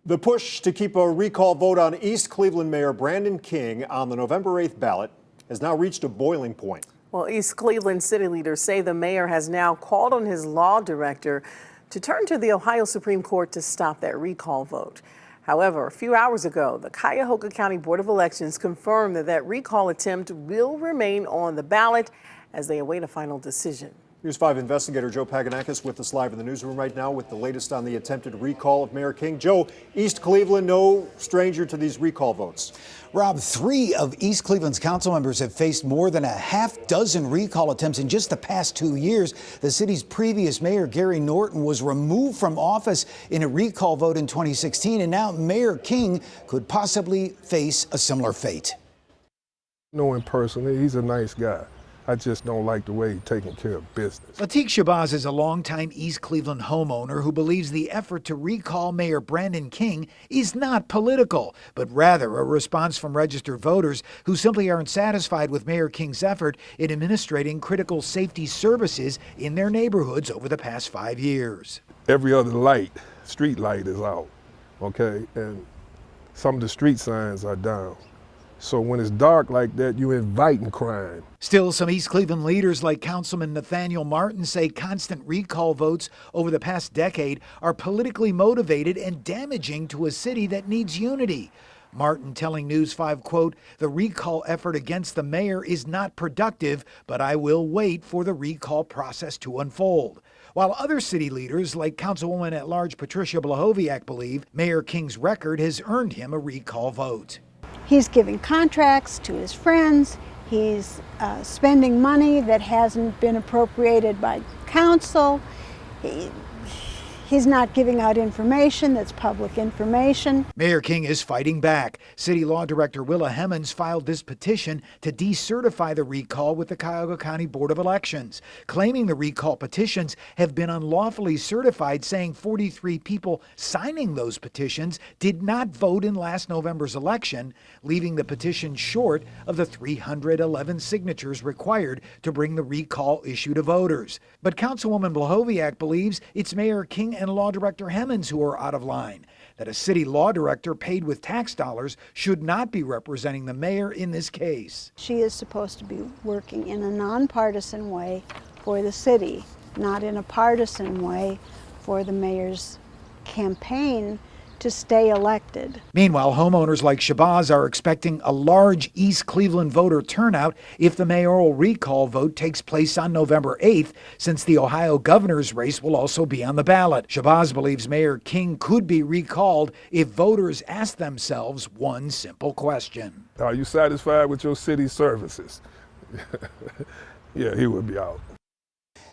The push to keep a recall vote on East Cleveland Mayor Brandon King on the November 8th ballot has now reached a boiling point. Well, East Cleveland city leaders say the mayor has now called on his law director to turn to the Ohio Supreme Court to stop that recall vote. However, a few hours ago, the Cuyahoga County Board of Elections confirmed that that recall attempt will remain on the ballot as they await a final decision. News 5 investigator Joe Paganakis with us live in the newsroom right now with the latest on the attempted recall of Mayor King. Joe, East Cleveland, no stranger to these recall votes. Rob, 3 of East Cleveland's council members have faced more than a half dozen recall attempts in just the past 2 years. The city's previous mayor, Gary Norton, was removed from office in a recall vote in 2016, and now Mayor King could possibly face a similar fate. Know him personally, he's a nice guy. I just don't like the way he's taking care of business. Lateek Shabazz is a longtime East Cleveland homeowner who believes the effort to recall Mayor Brandon King is not political, but rather a response from registered voters who simply aren't satisfied with Mayor King's effort in administrating critical safety services in their neighborhoods over the past 5 years. Every other light, street light is out, okay? And some of the street signs are down. So when it's dark like that, you're inviting crime. Still, some East Cleveland leaders like Councilman Nathaniel Martin say constant recall votes over the past decade are politically motivated and damaging to a city that needs unity. Martin telling News 5, quote, "The recall effort against the mayor is not productive, but I will wait for the recall process to unfold." While other city leaders like Councilwoman at Large Patricia Blahoviak believe Mayor King's record has earned him a recall vote. He's giving contracts to his friends. He's spending money that hasn't been appropriated by council. He's not giving out information that's public information. Mayor King is fighting back. City Law Director Willa Hemmons filed this petition to decertify the recall with the Cuyahoga County Board of Elections, claiming the recall petitions have been unlawfully certified, saying 43 people signing those petitions did not vote in last November's election, leaving the petition short of the 311 signatures required to bring the recall issue to voters. But Councilwoman Blahoviak believes it's Mayor King and Law Director Hemmons who are out of line, that a city law director paid with tax dollars should not be representing the mayor in this case. She is supposed to be working in a nonpartisan way for the city, not in a partisan way for the mayor's campaign to stay elected. Meanwhile, homeowners like Shabazz are expecting a large East Cleveland voter turnout if the mayoral recall vote takes place on November 8th, since the Ohio governor's race will also be on the ballot. Shabazz believes Mayor King could be recalled if voters ask themselves one simple question. Are you satisfied with your city services? Yeah, he would be out.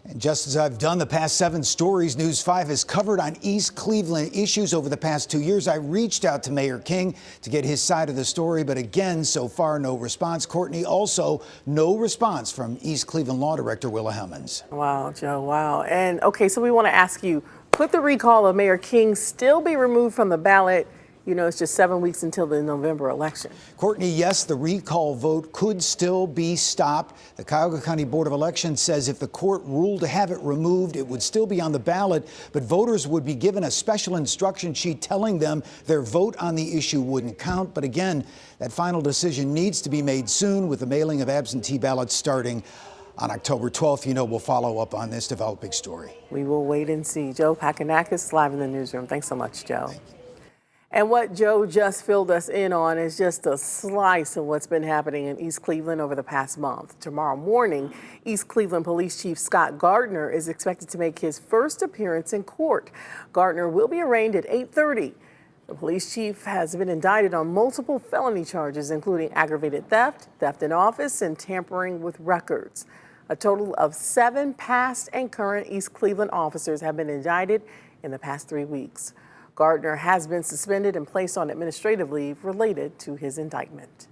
And just as I've done the past 7 stories News 5 has covered on East Cleveland issues over the past 2 years, I reached out to Mayor King to get his side of the story, but again, so far, no response. Courtney, also no response from East Cleveland Law Director Willa Hemmons. Wow, Joe, wow. And okay, so we want to ask you, could the recall of Mayor King still be removed from the ballot? You know, it's just 7 weeks until the November election. Courtney, yes, the recall vote could still be stopped. The Cuyahoga County Board of Elections says if the court ruled to have it removed, it would still be on the ballot, but voters would be given a special instruction sheet telling them their vote on the issue wouldn't count. But again, that final decision needs to be made soon, with the mailing of absentee ballots starting on October 12th. You know, we'll follow up on this developing story. We will wait and see. Joe Paganakis, live in the newsroom. Thanks so much, Joe. And what Joe just filled us in on is just a slice of what's been happening in East Cleveland over the past month. Tomorrow morning, East Cleveland Police Chief Scott Gardner is expected to make his first appearance in court. Gardner will be arraigned at 8:30. The police chief has been indicted on multiple felony charges, including aggravated theft, theft in office, and tampering with records. A total of 7 past and current East Cleveland officers have been indicted in the past 3 weeks. Gardner has been suspended and placed on administrative leave related to his indictment.